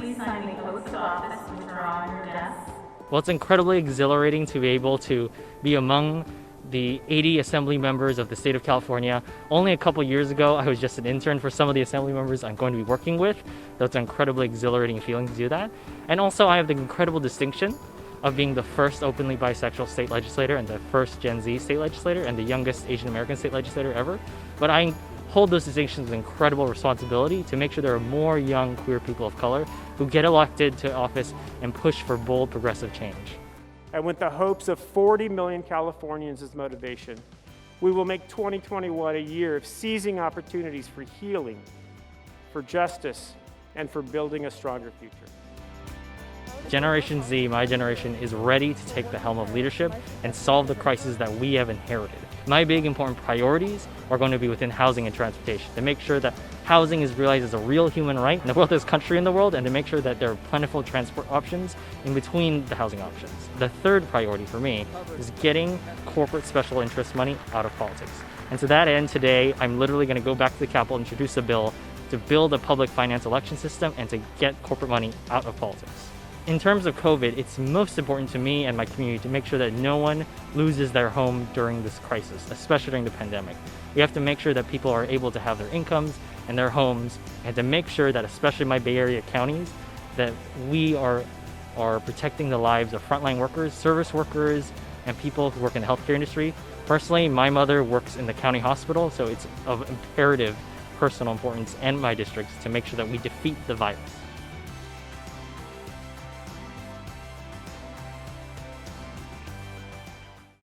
please sign the oaths of office which are on your desk? Well, it's incredibly exhilarating to be able to be among the 80 assembly members of the state of California. Only a couple years ago, I was just an intern for some of the assembly members I'm going to be working with. So it's an incredibly exhilarating feeling to do that. And also, I have the incredible distinction of being the first openly bisexual state legislator and the first Gen Z state legislator and the youngest Asian American state legislator ever. But I hold those distinctions with incredible responsibility to make sure there are more young queer people of color who get elected to office and push for bold progressive change. And with the hopes of 40 million Californians as motivation, we will make 2021 a year of seizing opportunities for healing, for justice, and for building a stronger future. Generation Z, my generation, is ready to take the helm of leadership and solve the crises that we have inherited. My big important priorities are going to be within housing and transportation, to make sure that housing is realized as a real human right in the wealthiest country in the world, and to make sure that there are plentiful transport options in between the housing options. The third priority for me is getting corporate special interest money out of politics. And to that end, today, I'm literally going to go back to the Capitol and introduce a bill to build a public finance election system and to get corporate money out of politics. In terms of COVID, it's most important to me and my community to make sure that no one loses their home during this crisis, especially during the pandemic. We have to make sure that people are able to have their incomes and their homes, and to make sure that, especially my Bay Area counties, that we are protecting the lives of frontline workers, service workers, and people who work in the healthcare industry. Personally, my mother works in the county hospital, so it's of imperative personal importance and my districts to make sure that we defeat the virus.